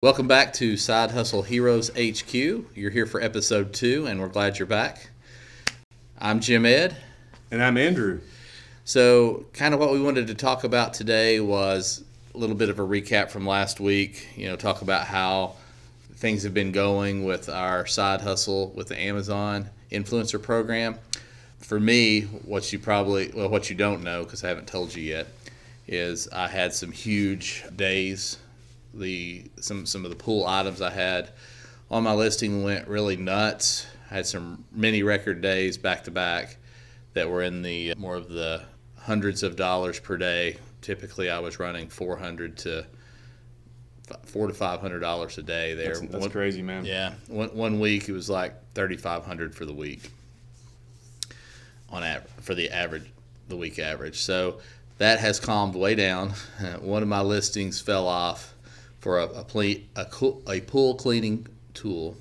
Welcome back to Side Hustle Heroes HQ. You're here for episode 2, and we're glad you're back. I'm Jim Ed. And I'm Andrew. So, kind of what we wanted to talk about today was a little bit of a recap from last week. Talk about how things have been going with our side hustle with the Amazon influencer program. For me, what you don't know, because I haven't told you yet, is I had some huge days. Some of the pool items I had on my listing went really nuts. I had some mini record days back to back that were in the more of the hundreds of dollars per day. Typically, I was running $400 to $500 a day there. That's crazy, man. Yeah, one week it was like $3,500 for the week for the week average. So that has calmed way down. One of my listings fell off for a pool cleaning tool.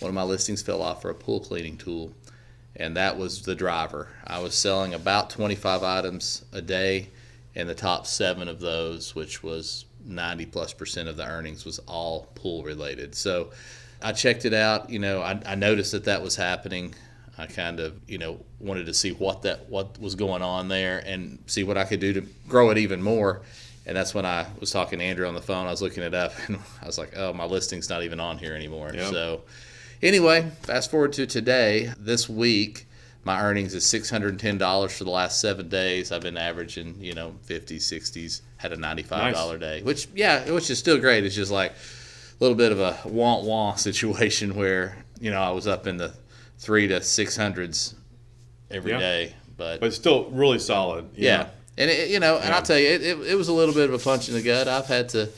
One of my listings fell off for a pool cleaning tool, and that was the driver. I was selling about 25 items a day, and the top 7 of those, which was 90+% of the earnings, was all pool related. So I checked it out. I noticed that was happening. I kind of, wanted to see what was going on there and see what I could do to grow it even more. And that's when I was talking to Andrew on the phone. I was looking it up, and I was like, oh, my listing's not even on here anymore. Yep. So anyway, fast forward to today. This week, my earnings is $610 for the last 7 days. I've been averaging, 50s, 60s, had a $95 day, which is still great. It's just like a little bit of a wah-wah situation where, I was up in the 300s to 600s every day. But it's still really solid. Yeah. And and I'll tell you, it was a little bit of a punch in the gut. I've had to,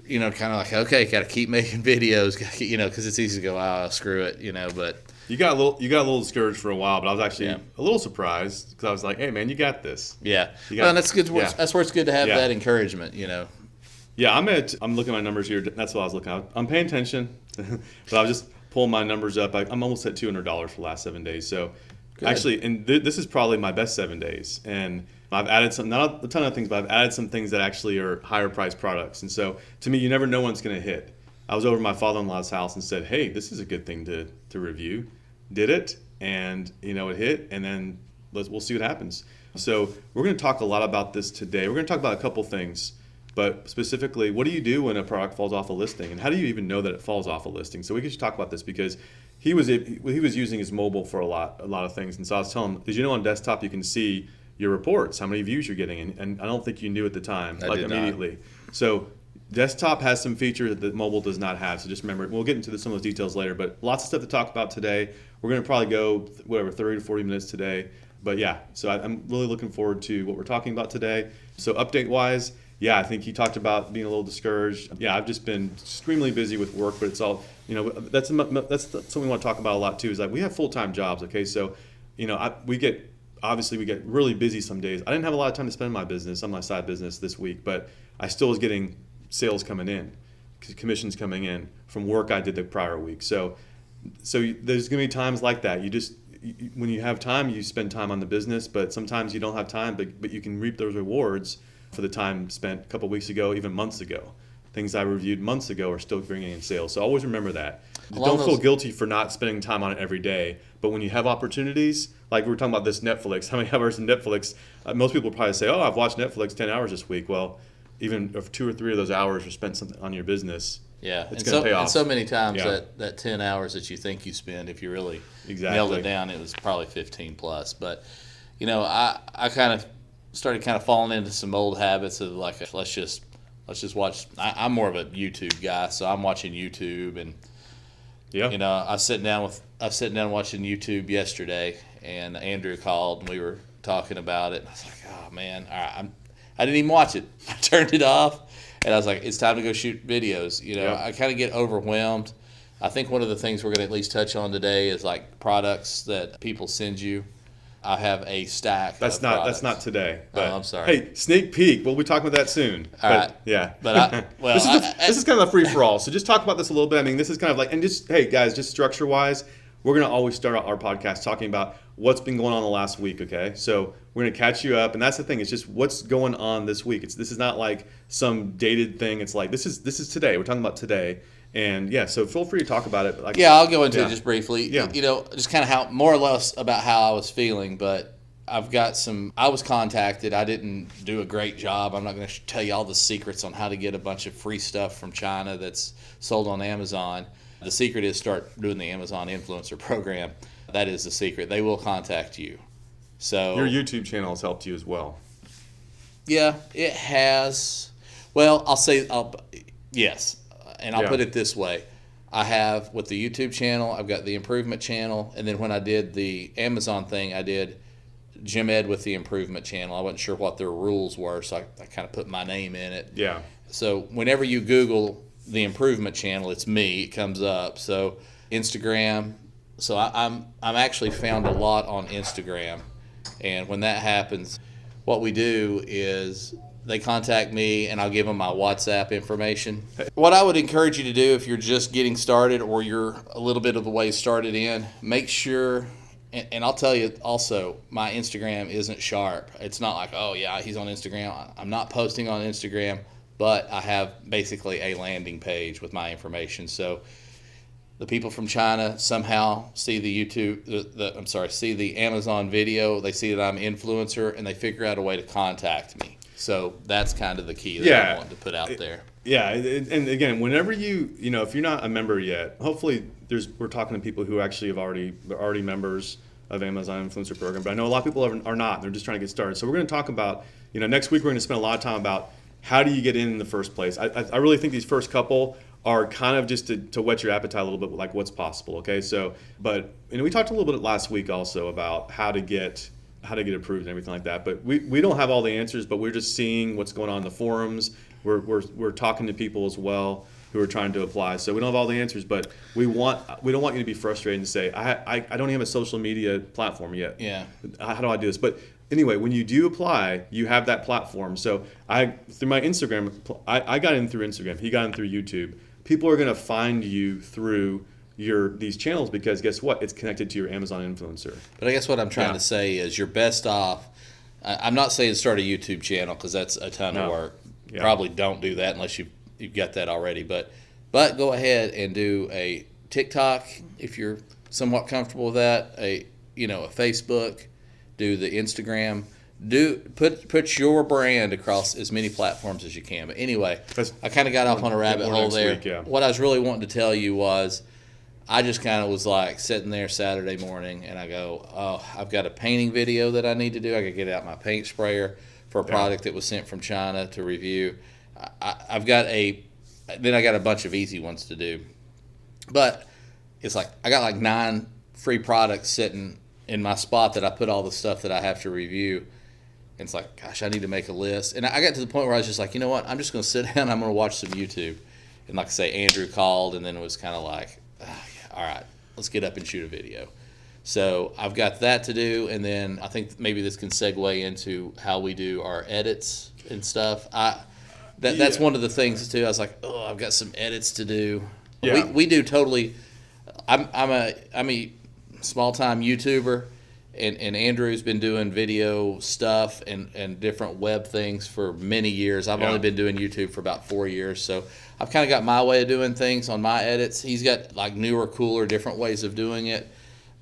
kind of like, okay, got to keep making videos, because it's easy to go, screw it, But you got a little discouraged for a while, but I was actually a little surprised because I was like, hey man, you got this. Yeah. And that's good. Yeah. That's where it's good to have that encouragement, Yeah, I'm looking at my numbers here. That's what I was looking at. I'm paying attention, but I was just pulling my numbers up. I'm almost at $200 for the last 7 days. So good. Actually, and this is probably my best 7 days, and I've added not a ton of things, but I've added some things that actually are higher priced products. And so to me, you never know when it's going to hit. I was over at my father-in-law's house and said, hey, this is a good thing to review. Did it, and it hit, and then we'll see what happens. So we're going to talk a lot about this today. We're going to talk about a couple things, but specifically, what do you do when a product falls off a listing, and how do you even know that it falls off a listing? So we could just talk about this because he was using his mobile for a lot of things. And so I was telling him, did on desktop you can see your reports, how many views you're getting, and I don't think you knew at the time, immediately. So desktop has some features that mobile does not have, so just remember, we'll get into some of those details later, but lots of stuff to talk about today. We're going to probably go, 30 to 40 minutes today, but yeah, so I'm really looking forward to what we're talking about today. So update-wise, I think he talked about being a little discouraged. Yeah, I've just been extremely busy with work, but it's all, that's something we want to talk about a lot too, is like we have full-time jobs, okay? So, we get really busy some days. I didn't have a lot of time to spend on my side business this week, but I still was getting sales coming in, commissions coming in from work I did the prior week. So there's going to be times like that. When you have time, you spend time on the business, but sometimes you don't have time, but you can reap those rewards for the time spent a couple weeks ago, even months ago. Things I reviewed months ago are still bringing in sales. So always remember that. Don't feel guilty for not spending time on it every day. But when you have opportunities, like we were talking about this Netflix, how many hours in Netflix? Most people probably say, oh, I've watched Netflix 10 hours this week. Well, even if 2 or 3 of those hours are spent something on your business, it's going to pay off. And so many times that 10 hours that you think you spend, if you really nailed it down, it was probably 15 plus. But, I kind of started falling into some old habits of like, let's just watch. I'm more of a YouTube guy, so I'm watching YouTube, and I was sitting down watching YouTube yesterday, and Andrew called, and we were talking about it. And I was like, oh man, I didn't even watch it. I turned it off, and I was like, it's time to go shoot videos. I kind of get overwhelmed. I think one of the things we're going to at least touch on today is like products that people send you. I have a stack. That's not today. But, I'm sorry. Hey, sneak peek. We'll be talking about that soon. All right. Yeah. But this is kind of a free for all. So just talk about this a little bit. I mean, this is kind of like, and just hey guys, just structure wise, we're going to always start our podcast talking about what's been going on the last week, okay? So we're going to catch you up, and that's the thing. It's just what's going on this week. This is not like some dated thing. It's like this is today. We're talking about today. And yeah, so feel free to talk about it. Like, yeah, I'll go into it just briefly. Yeah. Just kind of how, more or less about how I was feeling, but I was contacted. I didn't do a great job. I'm not going to tell you all the secrets on how to get a bunch of free stuff from China that's sold on Amazon. The secret is start doing the Amazon influencer program. That is the secret. They will contact you. So your YouTube channel has helped you as well. Yeah, it has. Well, yes. And I'll put it this way. I have, with the YouTube channel, I've got the improvement channel. And then when I did the Amazon thing, I did Jim Ed with the improvement channel. I wasn't sure what their rules were, so I kind of put my name in it. Yeah. So whenever you Google the improvement channel, it's me. It comes up. So Instagram. So I'm actually found a lot on Instagram. And when that happens, what we do is they contact me, and I'll give them my WhatsApp information. What I would encourage you to do if you're just getting started or you're a little bit of the way started in, make sure, and I'll tell you also, my Instagram isn't sharp. It's not like, oh, yeah, he's on Instagram. I'm not posting on Instagram, but I have basically a landing page with my information. So the people from China somehow see see the Amazon video. They see that I'm an influencer, and they figure out a way to contact me. So that's kind of the key that I want to put out there. Yeah, and again, whenever if you're not a member yet, hopefully we're talking to people who actually they're already members of Amazon Influencer Program. But I know a lot of people are not. They're just trying to get started. So we're going to talk about, next week we're going to spend a lot of time about how do you get in the first place. I really think these first couple are kind of just to whet your appetite a little bit, like what's possible. Okay, so but we talked a little bit last week also about how to get approved and everything like that. But we don't have all the answers, but we're just seeing what's going on in the forums. We're talking to people as well who are trying to apply. So we don't have all the answers, but we don't want you to be frustrated and say, I don't even have a social media platform yet. Yeah. How do I do this? But anyway, when you do apply, you have that platform. So through my Instagram, I got in through Instagram. He got in through YouTube. People are going to find you through these channels because guess what? It's connected to your Amazon influencer. But I guess what I'm trying to say is you're best off. I'm not saying start a YouTube channel because that's a ton of work. Yeah. Probably don't do that unless you've got that already. But go ahead and do a TikTok if you're somewhat comfortable with that. A Facebook. Do the Instagram. Put your brand across as many platforms as you can. But anyway, I kind of got off on a rabbit hole there. Week, yeah. What I was really wanting to tell you was, I just kind of was like sitting there Saturday morning, and I go, oh, I've got a painting video that I need to do. I got to get out my paint sprayer for a product that was sent from China to review. I got a bunch of easy ones to do. But it's like I got like 9 free products sitting in my spot that I put all the stuff that I have to review. And it's like, gosh, I need to make a list. And I got to the point where I was just like, you know what? I'm just going to sit down. I'm going to watch some YouTube. And like I say, Andrew called, and then it was kind of like, all right, let's get up and shoot a video. So I've got that to do. And then I think maybe this can segue into how we do our edits and stuff. That's one of the things, too. I was like, oh, I've got some edits to do. Yeah. We do totally. I'm a small-time YouTuber. And Andrew's been doing video stuff and different web things for many years. I've only been doing YouTube for about 4 years. So I've kind of got my way of doing things on my edits. He's got like newer, cooler, different ways of doing it.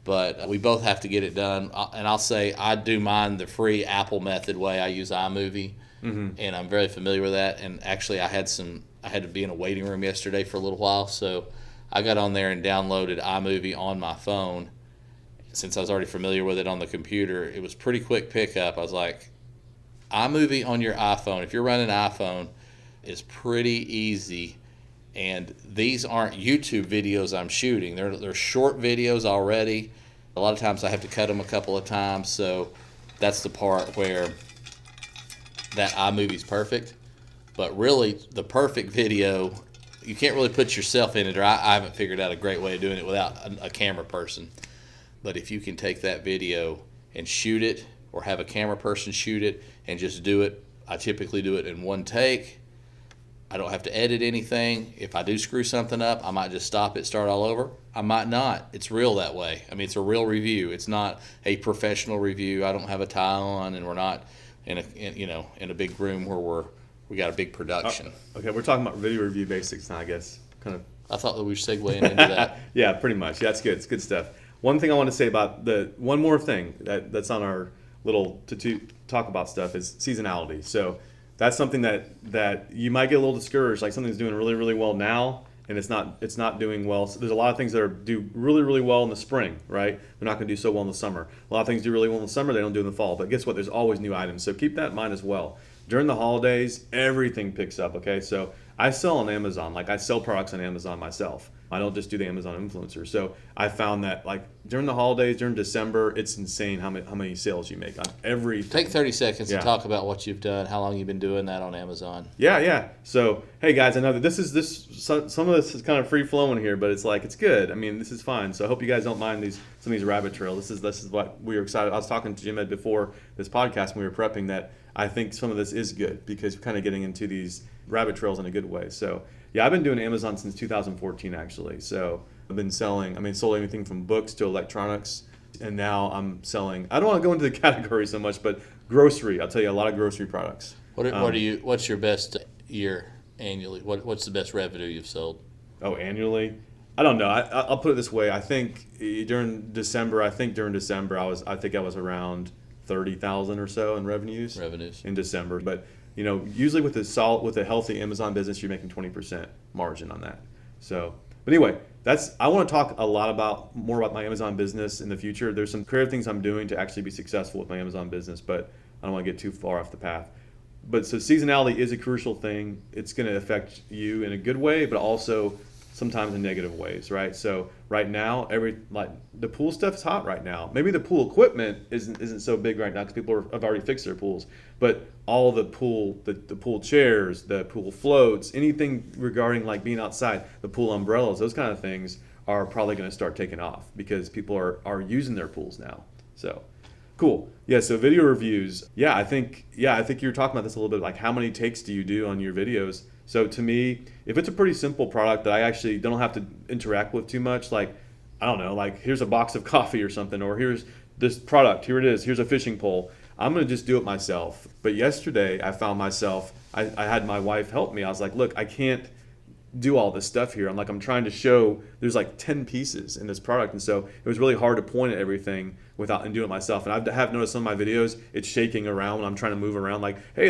But we both have to get it done. And I'll say I do mine the free Apple method way. I use iMovie. Mm-hmm. And I'm very familiar with that. And actually I had to be in a waiting room yesterday for a little while. So I got on there and downloaded iMovie on my phone. Since I was already familiar with it on the computer, it was pretty quick pickup. I was like, iMovie on your iPhone, if you're running an iPhone, is pretty easy. And these aren't YouTube videos I'm shooting. They're short videos already. A lot of times I have to cut them a couple of times. So that's the part where that iMovie's perfect. But really, the perfect video, you can't really put yourself in it, or I haven't figured out a great way of doing it without a camera person. But if you can take that video and shoot it, or have a camera person shoot it and just do it, I typically do it in one take. I don't have to edit anything. If I do screw something up, I might just stop it, start all over. I might not. It's real that way. I mean, it's a real review. It's not a professional review. I don't have a tie on, and we're not in a big room where we got a big production. Okay, we're talking about video review basics now, I guess. Kind of. I thought that we were segueing into that. Yeah, pretty much. Yeah, that's good. It's good stuff. One thing I want to say about one more thing that's on our little to talk about stuff is seasonality. So that's something that you might get a little discouraged, like something's doing really, really well now and it's not doing well. So there's a lot of things that do really, really well in the spring, right? They're not going to do so well in the summer. A lot of things do really well in the summer, they don't do in the fall. But guess what? There's always new items. So keep that in mind as well. During the holidays, everything picks up, okay? So I sell on Amazon. Like, I sell products on Amazon myself. I don't just do the Amazon influencer. So I found that, like, during the holidays, during December, it's insane how many sales you make on everything. Take 30 seconds to talk about what you've done, how long you've been doing that on Amazon. Yeah. So, hey, guys, I know that some of this is kind of free-flowing here, but it's like, it's good. I mean, this is fine. So I hope you guys don't mind some of these rabbit trails. This is what we were excited. I was talking to Jim Ed before this podcast when we were prepping that I think some of this is good because we're kind of getting into these rabbit trails in a good way. So, yeah, I've been doing Amazon since 2014, actually. So I've been sold anything from books to electronics. And now I'm selling, I don't want to go into the category so much, but grocery. I'll tell you a lot of grocery products. What's your best year annually? What's the best revenue you've sold? Oh, annually? I don't know. I'll put it this way. I think during December, I was around 30,000 or so in revenues in December. But usually with a healthy Amazon business, you're making 20% margin on that. So, but anyway, I want to talk more about my Amazon business in the future. There's some creative things I'm doing to actually be successful with my Amazon business, but I don't want to get too far off the path. But so seasonality is a crucial thing. It's going to affect you in a good way, but also sometimes in negative ways, right? So right now, the pool stuff is hot right now. Maybe the pool equipment isn't so big right now because people have already fixed their pools. But all the pool, the pool chairs, the pool floats, anything regarding like being outside, the pool umbrellas, those kind of things are probably going to start taking off because people are using their pools now. So cool. Yeah. So video reviews. I think you were talking about this a little bit. Like, how many takes do you do on your videos? So to me, if it's a pretty simple product that I actually don't have to interact with too much, like, I don't know, like here's a box of coffee or something, or here's this product, here it is, here's a fishing pole, I'm going to just do it myself. But yesterday I found myself, I had my wife help me. I was like, look, I can't do all this stuff here. I'm trying to show there's like 10 pieces in this product. And so it was really hard to point at everything and do it myself. And I have noticed some of my videos, it's shaking around when I'm trying to move around. Like, hey,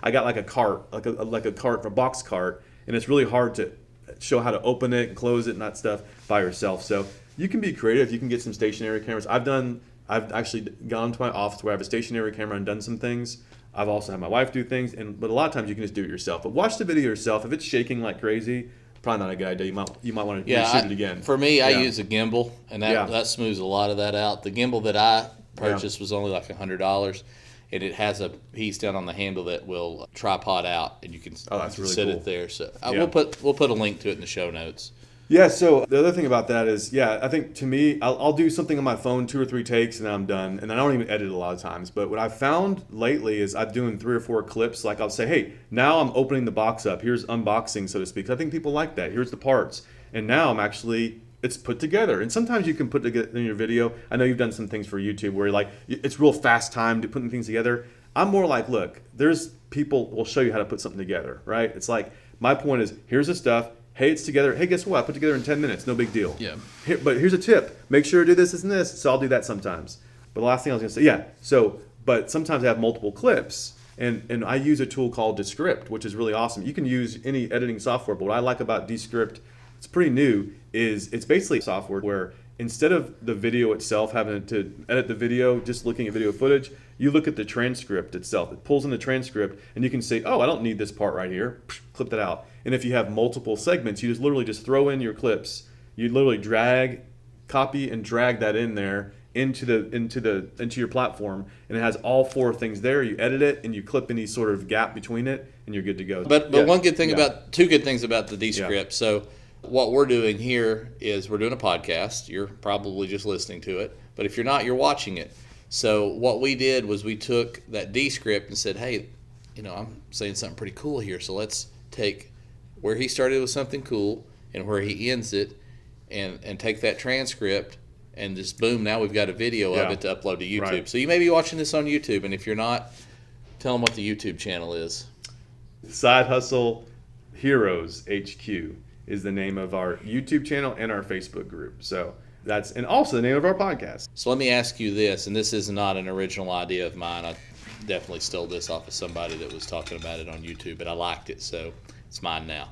I got like a cart, like a cart, a box cart. And it's really hard to show how to open it and close it and that stuff by yourself. So you can be creative. You can get some stationary cameras. I've actually gone to my office where I have a stationary camera and done some things. I've also had my wife do things, but a lot of times you can just do it yourself. But watch the video yourself. If it's shaking like crazy, probably not a good idea. You might want to reshoot it again. For me, I use a gimbal, and that smooths a lot of that out. The gimbal that I purchased was only like $100, and it has a piece down on the handle that will tripod out, and you can that's really set cool. it there. So we'll put a link to it in the show notes. Yeah, so the other thing about that is, I think to me, I'll do something on my phone, 2 or 3 takes, and then I'm done. And then I don't even edit a lot of times. But what I've found lately is I'm doing 3 or 4 clips. Like, I'll say, hey, now I'm opening the box up. Here's unboxing, so to speak. I think people like that. Here's the parts. And now it's put together. And sometimes you can put together in your video. I know you've done some things for YouTube where it's real fast time to putting things together. I'm more like, look, there's people will show you how to put something together, right? It's like, my point is, here's the stuff. Hey, it's together. Hey, guess what? I put together in 10 minutes. No big deal. Yeah. But here's a tip. Make sure to do this and this. So I'll do that sometimes. But the last thing I was going to say, but sometimes I have multiple clips. And I use a tool called Descript, which is really awesome. You can use any editing software. But what I like about Descript, it's pretty new, is it's basically software where instead of the video itself having to edit the video, just looking at video footage, you look at the transcript itself. It pulls in the transcript, and you can say, oh, I don't need this part right here. Clip that out. And if you have multiple segments, you just literally just throw in your clips. You literally copy and drag that in there into your platform, and it has all 4 things there. You edit it, and you clip any sort of gap between it, and you're good to go. But one good thing two good things about the Descript. So what we're doing here is we're doing a podcast. You're probably just listening to it, but if you're not, you're watching it. So what we did was we took that Descript and said, hey, I'm saying something pretty cool here, so let's take where he started with something cool and where he ends it, and take that transcript and just boom, now we've got a video of it to upload to YouTube. Right. So you may be watching this on YouTube, and if you're not, tell them what the YouTube channel is. Side Hustle Heroes HQ is the name of our YouTube channel and our Facebook group. So that's, and also the name of our podcast. So let me ask you this, and this is not an original idea of mine. I definitely stole this off of somebody that was talking about it on YouTube, but I liked it, so it's mine now.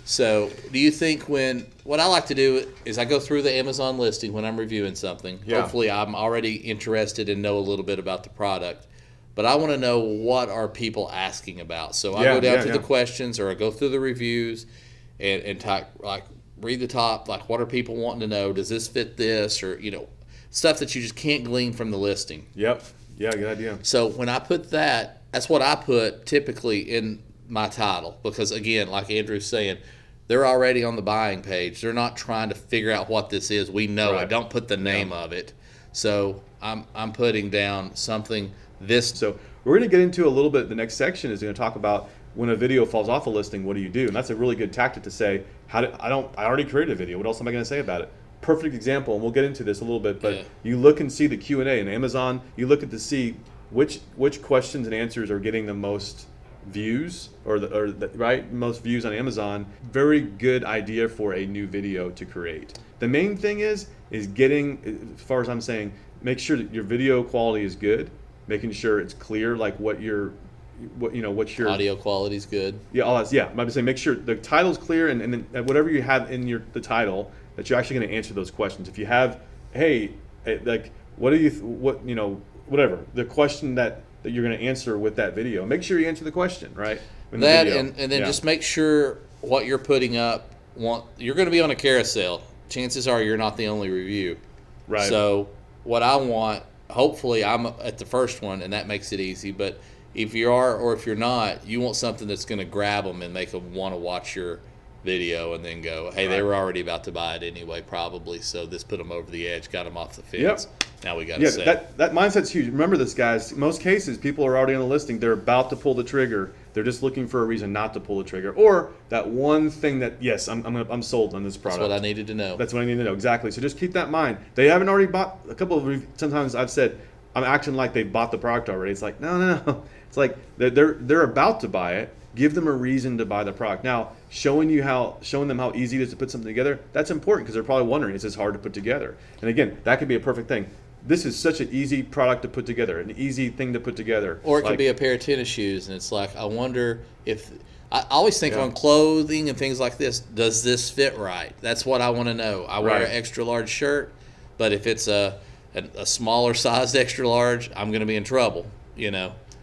So do you think what I like to do is I go through the Amazon listing when I'm reviewing something. Yeah. Hopefully I'm already interested and know a little bit about the product, but I want to know what are people asking about. So I go down through the questions, or I go through the reviews and talk, like, read the top, like, what are people wanting to know? Does this fit this? Or, stuff that you just can't glean from the listing. Yep. Yeah, good idea. So when I put that's what I put typically in my title, because again, like Andrew's saying, they're already on the buying page. They're not trying to figure out what this is. We know Right. I don't put the name of it. So I'm putting down something So we're going to get into a little bit. The next section is going to talk about when a video falls off a listing, what do you do? And that's a really good tactic to say, I already created a video. What else am I going to say about it? Perfect example, and we'll get into this a little bit, but you look and see the Q&A in Amazon. You look at to see which questions and answers are getting the most views, or most views on Amazon. Very good idea for a new video to create. The main thing is getting, as far as I'm saying, make sure that your video quality is good, making sure it's clear, like what's your audio quality is good. Yeah, all that's, yeah. I'm about to say, make sure the title's clear, and then whatever you have in the title, that you're actually going to answer those questions. If you have, hey, like, whatever the question that you're going to answer with that video, make sure you answer the question right. And then just make sure what you're putting up. You're going to be on a carousel. Chances are you're not the only review. Right. So what I want, hopefully, I'm at the first one, and that makes it easy. But if you are, or if you're not, you want something that's going to grab them and make them want to watch your video, and then go, hey, they were already about to buy it anyway, probably. So this put them over the edge, got them off the fence. Yep. Now we got to sell. That mindset's huge. Remember this, guys. In most cases, people are already on the listing. They're about to pull the trigger. They're just looking for a reason not to pull the trigger, or that one thing that, yes, I'm sold on this product. That's what I needed to know. That's what I need to know, exactly. So just keep that in mind. They haven't already bought a couple of. Sometimes I've said, I'm acting like they bought the product already. It's like, no. It's like they're about to buy it. Give them a reason to buy the product. Now, showing them how easy it is to put something together, that's important, because they're probably wondering, is this hard to put together? And again, that could be a perfect thing. This is such an easy product to put together, an easy thing to put together. Or it could be a pair of tennis shoes, and it's like, I wonder if I always think on clothing and things like this, does this fit right? That's what I want to know. I wear an extra large shirt, but if it's a smaller sized extra large, I'm going to be in trouble,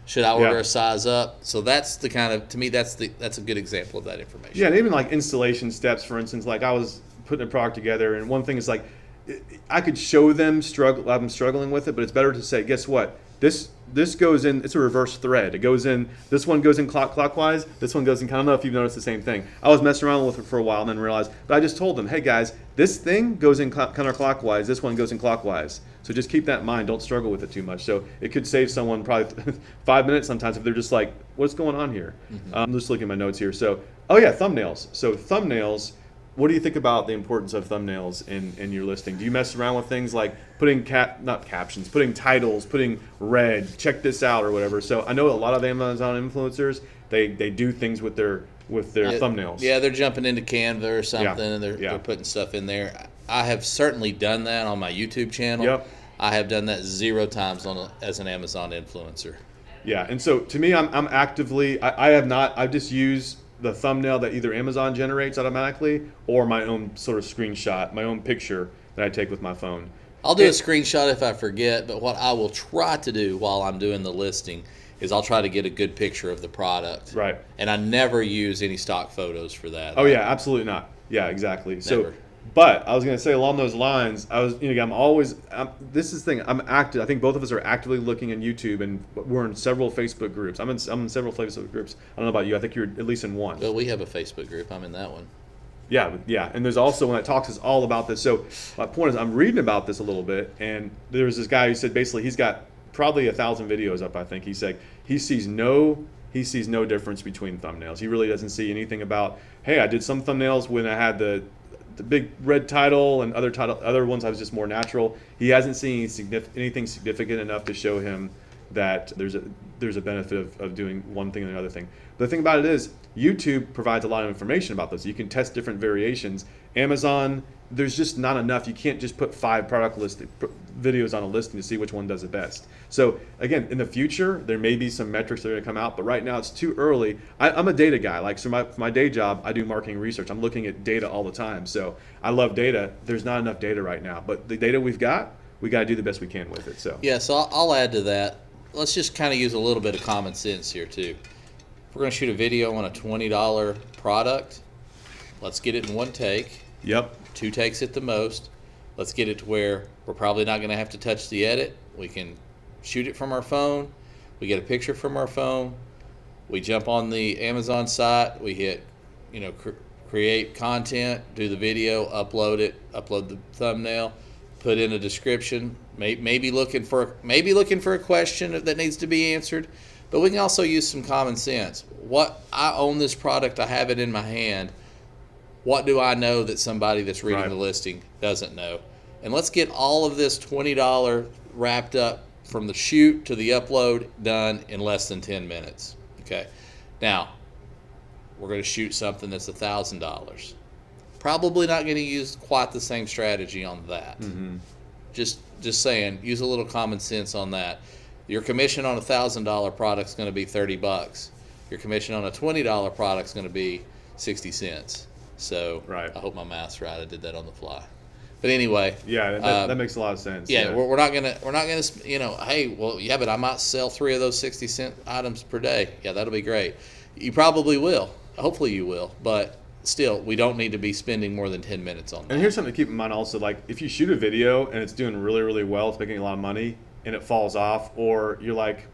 Should I order a size up? So that's the kind of, to me, that's a good example of that information. Yeah, and even like installation steps, for instance, like I was putting a product together, and one thing is like, I could show them I'm struggling with it, but it's better to say, guess what? This goes in, it's a reverse thread. It goes in, this one goes in clockwise, this one goes in, I don't know if you've noticed the same thing. I was messing around with it for a while and then realized, but I just told them, hey guys, this thing goes in counterclockwise, this one goes in clockwise. So just keep that in mind. Don't struggle with it too much. So it could save someone probably 5 minutes sometimes if they're just like, what's going on here? Mm-hmm. I'm just looking at my notes here. So, thumbnails. So thumbnails, what do you think about the importance of thumbnails in your listing? Do you mess around with things like putting putting titles, putting red, check this out, or whatever? So I know a lot of Amazon influencers, they do things with their thumbnails. Yeah, they're jumping into Canva or something, and they're putting stuff in there. I have certainly done that on my YouTube channel. Yep. I have done that 0 times as an Amazon influencer. Yeah, and so to me, I'm actively, I have not, I just use the thumbnail that either Amazon generates automatically, or my own sort of screenshot, my own picture that I take with my phone. I'll do a screenshot if I forget, but what I will try to do while I'm doing the listing is I'll try to get a good picture of the product. Right. And I never use any stock photos for that. Oh, yeah, absolutely not. Yeah, exactly. Never. So, but I was going to say along those lines, this is the thing, I'm active. I think both of us are actively looking at YouTube, and we're in several Facebook groups. I'm in several Facebook groups. I don't know about you. I think you're at least in one. Well, we have a Facebook group. I'm in that one. Yeah. And there's also one that talks is all about this. So my point is, I'm reading about this a little bit, and there's this guy who said basically he's got probably 1,000 videos up. I think he said he sees no he sees no difference between thumbnails. He really doesn't see anything about, hey, I did some thumbnails when I had the big red title, and other ones I was just more natural. He hasn't seen anything significant enough to show him that there's a benefit of doing one thing and another thing. But the thing about it is, YouTube provides a lot of information about this. You can test different variations. Amazon, there's just not enough. You can't just put 5 product videos on a listing to see which one does it best. So again, in the future, there may be some metrics that are going to come out, but right now it's too early. I'm a data guy. Like, so for my day job, I do marketing research. I'm looking at data all the time. So I love data. There's not enough data right now, but the data we got to do the best we can with it. So yeah, so I'll add to that. Let's just kind of use a little bit of common sense here too. If we're going to shoot a video on a $20 product, let's get it in one take. Yep. 2 takes at the most. Let's get it to where we're probably not going to have to touch the edit. We can shoot it from our phone. We get a picture from our phone. We jump on the Amazon site. We hit, create content, do the video, upload it, upload the thumbnail, put in a description. Maybe looking for a question that needs to be answered. But we can also use some common sense. I own this product. I have it in my hand. What do I know that somebody that's reading the listing doesn't know? And let's get all of this $20 wrapped up from the shoot to the upload done in less than 10 minutes. Okay. Now, we're going to shoot something that's $1,000. Probably not going to use quite the same strategy on that. Mm-hmm. Just saying, use a little common sense on that. Your commission on a $1,000 product is going to be $30. Your commission on a $20 product is going to be 60 cents. So right. I hope my math's right. I did that on the fly. But anyway, yeah, that makes a lot of sense. Yeah, we're not gonna hey, well, yeah, but I might sell 3 of those 60-cent items per day. Yeah, that'll be great. You probably will. Hopefully you will. But still, we don't need to be spending more than 10 minutes on that. And here's something to keep in mind also, like if you shoot a video and it's doing really, really well, it's making a lot of money, and it falls off, or you're like,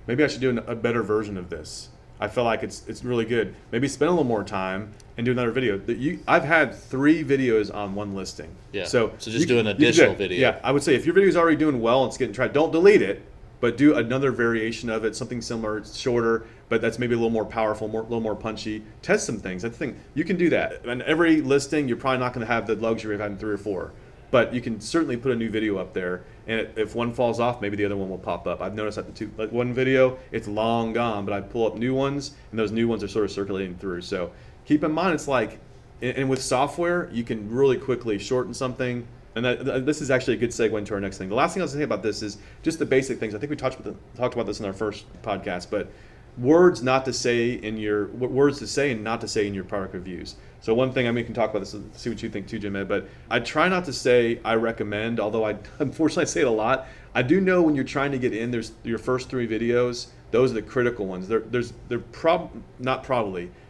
maybe I should do a better version of this. I feel like it's really good. Maybe spend a little more time and do another video. I've had 3 videos on one listing. Yeah. So just do an additional video. Yeah, I would say if your video is already doing well and it's getting tried, don't delete it, but do another variation of it, something similar. It's shorter, but that's maybe a little more powerful, a little more punchy. Test some things. That's the thing. You can do that. And every listing, you're probably not going to have the luxury of having 3 or 4. But you can certainly put a new video up there, and if one falls off, maybe the other one will pop up. I've noticed that one video, it's long gone, but I pull up new ones, and those new ones are sort of circulating through. So keep in mind, it's like, and with software, you can really quickly shorten something. And this is actually a good segue into our next thing. The last thing I was going to say about this is just the basic things. I think we talked about this in our first podcast, but words to say and not to say in your product reviews. So one thing, we can talk about this, see what you think too, Jim Ed, but I try not to say I recommend, although unfortunately I say it a lot. I do know when you're trying to get in, there's your first 3 videos, those are the critical ones.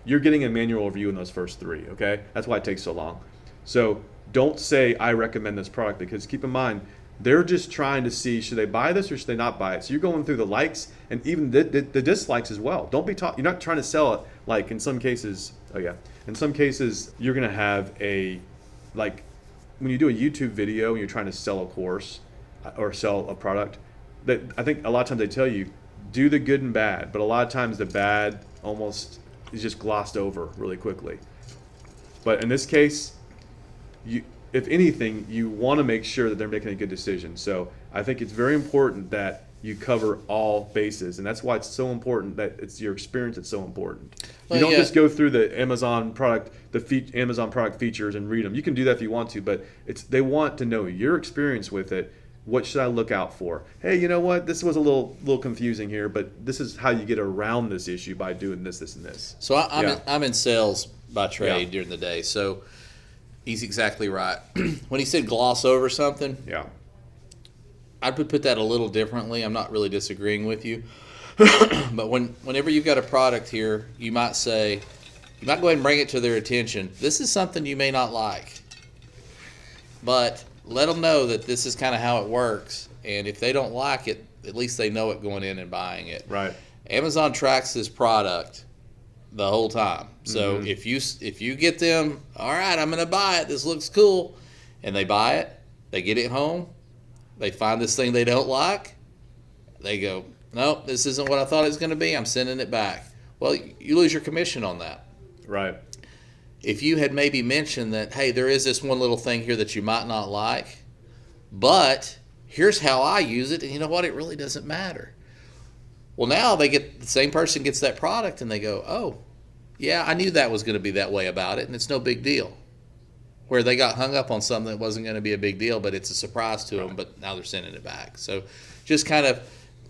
You're getting a manual review in those first 3, okay? That's why it takes so long. So don't say I recommend this product, because keep in mind, they're just trying to see, should they buy this or should they not buy it? So you're going through the likes and even the dislikes as well. Don't be you're not trying to sell it, like in some cases, you're going to have when you do a YouTube video and you're trying to sell a course or sell a product, that I think a lot of times they tell you, do the good and bad, but a lot of times the bad almost is just glossed over really quickly. But in this case, if anything, you want to make sure that they're making a good decision. So I think it's very important that you cover all bases, and that's why it's so important that it's your experience that's so important. You don't just go through the Amazon product, Amazon product features and read them. You can do that if you want to, but they want to know your experience with it. What should I look out for? Hey, you know what? This was a little confusing here, but this is how you get around this issue by doing this, this, and this. So I'm in sales by trade during the day, so he's exactly right. When he said gloss over something, I would put that a little differently. I'm not really disagreeing with you. But whenever you've got a product here, you might go ahead and bring it to their attention. This is something you may not like, but let them know that this is kind of how it works. And if they don't like it, at least they know it going in and buying it. Right. Amazon tracks this product the whole time. So if you get them, all right, I'm going to buy it. This looks cool. And they buy it. They get it home. They find this thing they don't like. They go, nope, this isn't what I thought it was going to be. I'm sending it back. Well, you lose your commission on that. Right. If you had maybe mentioned that, hey, there is this one little thing here that you might not like, but here's how I use it, and you know what? It really doesn't matter. Well, now the same person gets that product, and they go, oh, yeah, I knew that was going to be that way about it, and it's no big deal. Where they got hung up on something that wasn't going to be a big deal, but it's a surprise to them, but now they're sending it back. So just kind of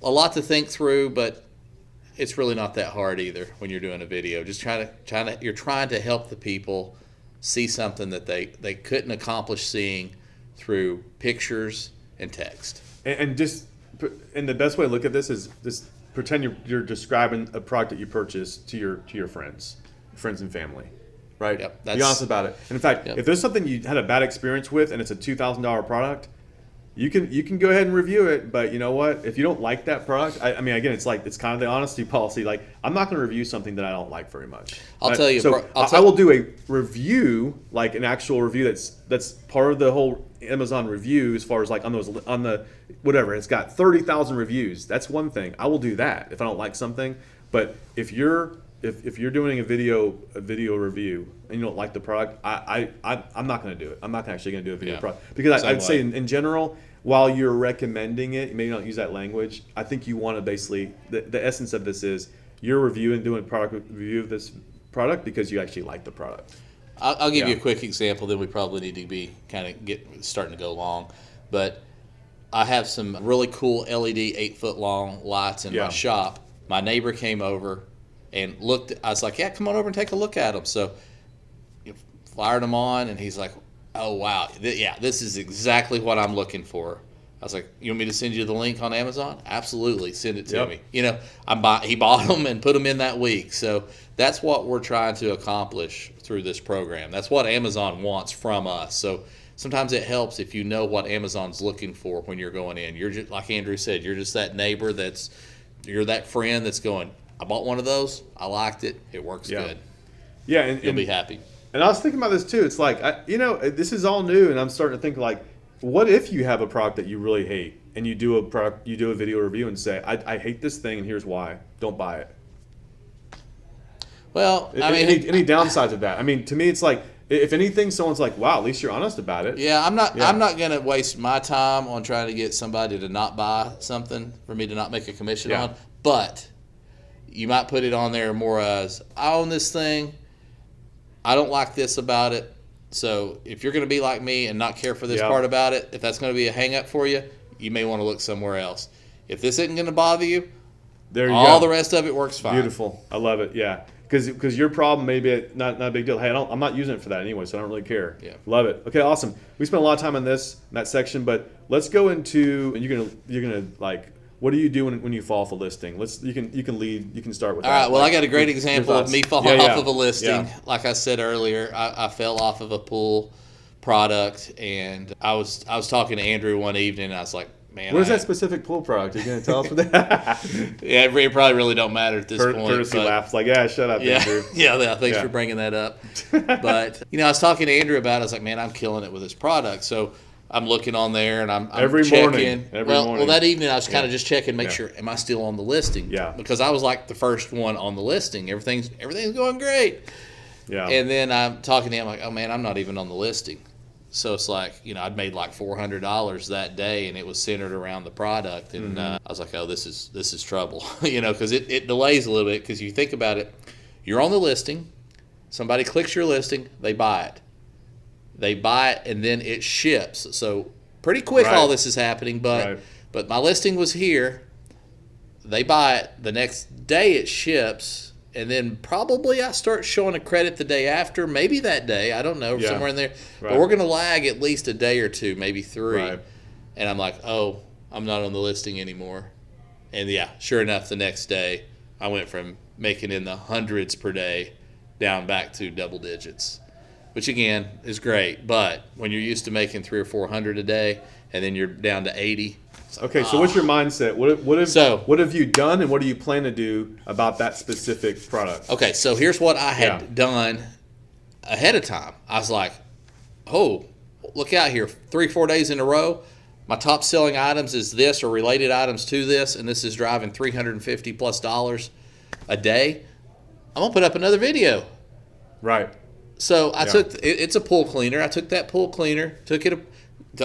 a lot to think through, but it's really not that hard either when you're doing a video. Just you're trying to help the people see something that they couldn't accomplish seeing through pictures and text. And the best way to look at this is just pretend you're describing a product that you purchased to your friends and family, right? Yep, Be honest about it. And in fact, Yep. if there's something you had a bad experience with and it's a $2,000 product, you can go ahead and review it. But you know what? If you don't like that product, I mean, again, it's kind of the honesty policy. Like, I'm not going to review something that I don't like very much. I'll tell you. So I will do a review, like an actual review that's part of the whole Amazon review, as far as like on the whatever. It's got 30,000 reviews. That's one thing. I will do that if I don't like something. But if you're doing a video review and you don't like the product, I'm not going to do it. I'm not actually going to do a video product, because I'd say in general, while you're recommending it, you may not use that language. I think you want to basically the essence of this is you're doing a product review of this product because you actually like the product. I'll give you a quick example. Then we probably need to be starting to go long, but I have some really cool LED 8-foot long lights in my shop. My neighbor came over and looked. I was like, yeah, come on over and take a look at them. So fired them on, and he's like, oh, wow. This is exactly what I'm looking for. I was like, you want me to send you the link on Amazon? Absolutely. Send it to me. You know, he bought them and put them in that week. So that's what we're trying to accomplish through this program. That's what Amazon wants from us. So sometimes it helps if you know what Amazon's looking for when you're going in. You're just, like Andrew said, you're just that neighbor you're that friend that's going, I bought one of those. I liked it. It works good. Yeah, and you'll be happy. And I was thinking about this too. It's like, this is all new, and I'm starting to think like, what if you have a product that you really hate, and you do a video review and say, I hate this thing, and here's why. Don't buy it. Well, I mean, any downsides of that? I mean, to me, it's like, if anything, someone's like, wow, at least you're honest about it. Yeah, I'm not going to waste my time on trying to get somebody to not buy something for me to not make a commission on. But you might put it on there more as, I own this thing. I don't like this about it. So if you're going to be like me and not care for this part about it, if that's going to be a hang up for you, you may want to look somewhere else. If this isn't going to bother you, all the rest of it works fine. Beautiful. I love it. Yeah. Because your problem may be not a big deal. Hey, I'm not using it for that anyway, so I don't really care. Yeah. Love it. Okay, awesome. We spent a lot of time on that section, but let's go into, and you're gonna like, what do you do when you fall off a listing? You can start with that. All right. Well, I got a great example of me falling off of a listing. Yeah. Like I said earlier, I fell off of a pool product, and I was talking to Andrew one evening, and I was like, man, what is that specific pool product? Are you going to tell us what that? Yeah, it probably really don't matter at this point. Courtesy laughs like, yeah, shut up, Andrew. Yeah, thanks for bringing that up. But, I was talking to Andrew about it. I was like, man, I'm killing it with this product. So I'm looking on there, and I'm checking. Every morning. Well, that evening I was kind of just checking, make sure, am I still on the listing? Yeah. Because I was like the first one on the listing. Everything's going great. Yeah. And then I'm talking to him like, oh, man, I'm not even on the listing. So it's like, I'd made like $400 that day, and it was centered around the product. And I was like, oh, this is trouble, because it delays a little bit. Because you think about it, you're on the listing, somebody clicks your listing, they buy it. And then it ships. So pretty quick all this is happening, but my listing was here. They buy it. The next day it ships. And then probably I start showing a credit the day after, maybe that day. I don't know, somewhere in there. But we're going to lag at least a day or two, maybe 3. Right. And I'm like, oh, I'm not on the listing anymore. And sure enough, the next day I went from making in the hundreds per day down back to double digits, which again is great. But when you're used to making 300 or 400 a day, and then you're down to 80. Okay, so what's your mindset? What have you done, and what do you plan to do about that specific product? Okay, so here's what I had done ahead of time. I was like, oh, look out here, 3-4 days in a row, my top selling items is this or related items to this, and this is driving $350+ a day, I'm gonna put up another video. Right. So it's a pool cleaner. I took that pool cleaner,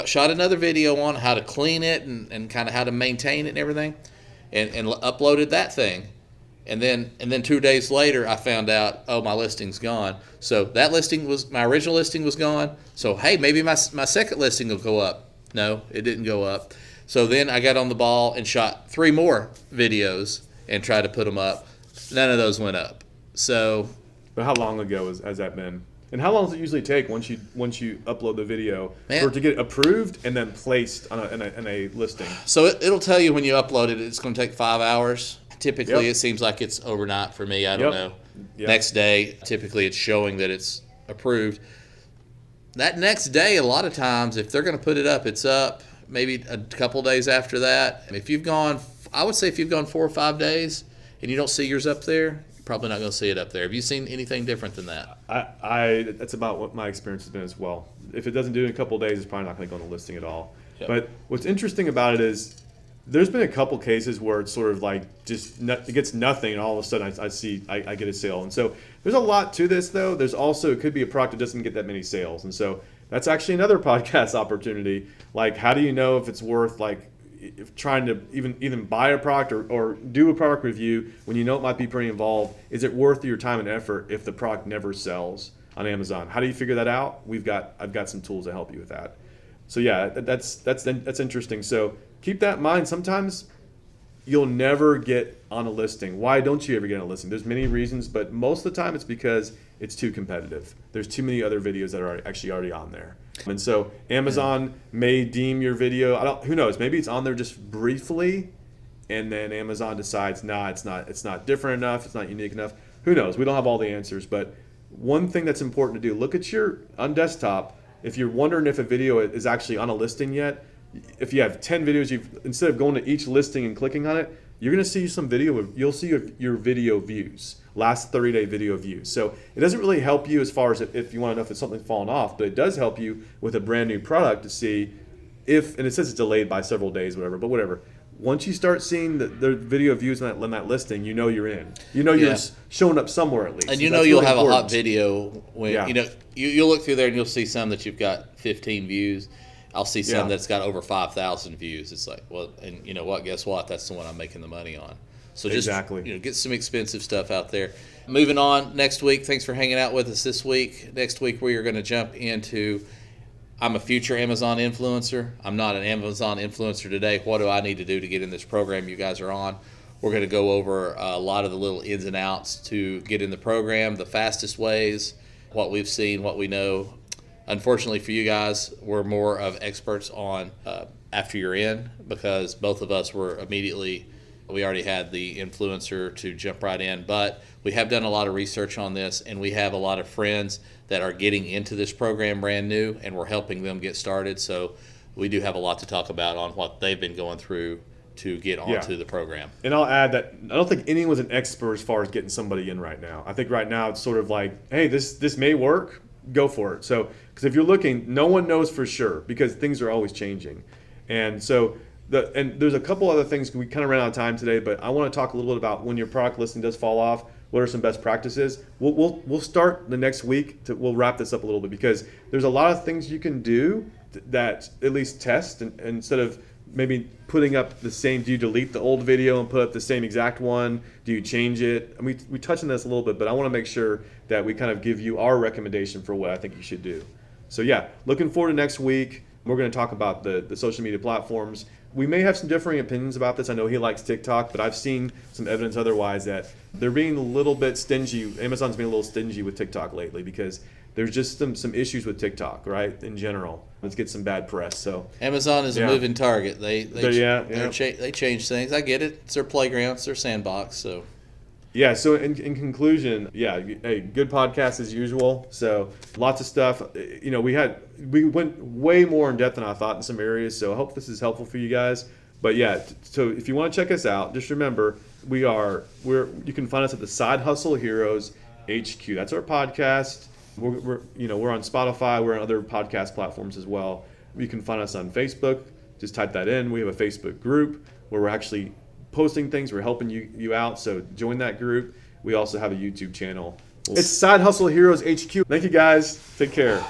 shot another video on how to clean it and kind of how to maintain it and everything, and uploaded that thing. And then 2 days later, I found out, oh, my listing's gone. So that my original listing was gone. So, hey, maybe my second listing will go up. No, it didn't go up. So then I got on the ball and shot 3 more videos and tried to put them up. None of those went up. So. But how long ago has that been? And how long does it usually take once you upload the video for it to get approved and then placed on in a listing? So it'll tell you when you upload it. It's going to take 5 hours. Typically, It seems like it's overnight for me. I don't know. Next day, typically it's showing that it's approved. That next day, a lot of times, if they're going to put it up, it's up. Maybe a couple days after that. I would say if you've gone 4 or 5 days and you don't see yours up there, you're probably not going to see it up there. Have you seen anything different than that? That's about what my experience has been as well. If it doesn't do it in a couple of days, it's probably not going to go on the listing at all. Yep. But what's interesting about it is there's been a couple cases where it's sort of like it gets nothing, and all of a sudden I get a sale. And so there's a lot to this, though. There's also, it could be a product that doesn't get that many sales. And so that's actually another podcast opportunity. Like, how do you know if it's worth if trying to even buy a product or do a product review when you know it might be pretty involved? Is it worth your time and effort if the product never sells on Amazon? How do you figure that out? I've got some tools to help you with that. So yeah, that's interesting. So keep that in mind. Sometimes you'll never get on a listing. Why don't you ever get on a listing? There's many reasons, but most of the time it's because it's too competitive. There's too many other videos that are actually already on there. And so Amazon may deem your video, who knows, maybe it's on there just briefly, and then Amazon decides, it's not different enough, it's not unique enough. Who knows? We don't have all the answers, but one thing that's important to do, look at on desktop, if you're wondering if a video is actually on a listing yet, if you have 10 videos, instead of going to each listing and clicking on it, you're going to see some video. You'll see your video views, last 30-day video views. So it doesn't really help you as far as if you want to know if it's something falling off, but it does help you with a brand new product to see and it says it's delayed by several days, whatever. But whatever. Once you start seeing the video views on that listing, you know you're in. You know you're showing up somewhere at least. And you'll really have important. A hot video when you'll look through there and you'll see some that you've got 15 views. I'll see some that's got over 5,000 views. It's like, well, and you know what? Guess what? That's the one I'm making the money on. So just get some expensive stuff out there. Moving on, next week. Thanks for hanging out with us this week. Next week we are going to jump into. I'm a future Amazon influencer. I'm not an Amazon influencer today. What do I need to do to get in this program you guys are on? We're going to go over a lot of the little ins and outs to get in the program, the fastest ways, what we've seen, what we know. Unfortunately for you guys, we're more of experts on after you're in, because both of us were we already had the influencer to jump right in. But we have done a lot of research on this, and we have a lot of friends that are getting into this program brand new, and we're helping them get started. So we do have a lot to talk about on what they've been going through to get onto the program. And I'll add that I don't think anyone's an expert as far as getting somebody in right now. I think right now it's sort of like, hey, this may work, go for it. So, because if you're looking, no one knows for sure, because things are always changing. And so, there's a couple other things. We kind of ran out of time today, but I want to talk a little bit about when your product listing does fall off, what are some best practices. We'll start the next week. We'll wrap this up a little bit, because there's a lot of things you can do that at least test, and instead of maybe putting up the same, do you delete the old video and put up the same exact one? Do you change it? And we touched on this a little bit, but I want to make sure that we kind of give you our recommendation for what I think you should do. So yeah, looking forward to next week. We're going to talk about the social media platforms. We may have some differing opinions about this. I know he likes TikTok, but I've seen some evidence otherwise that they're being a little bit stingy. Amazon's being a little stingy with TikTok lately, because there's just some issues with TikTok, right, in general. Let's get some bad press. So Amazon is a moving target. They change things. I get it. It's their playground. It's their sandbox. So. Yeah, so in conclusion, hey, good podcast as usual. So lots of stuff. We went way more in depth than I thought in some areas. So I hope this is helpful for you guys. But yeah, so if you want to check us out, just remember you can find us at the Side Hustle Heroes HQ. That's our podcast. We're on Spotify. We're on other podcast platforms as well. You can find us on Facebook, just type that in. We have a Facebook group where we're actually posting things. We're helping you out. So join that group. We also have a YouTube channel. It's Side Hustle Heroes HQ. Thank you guys. Take care.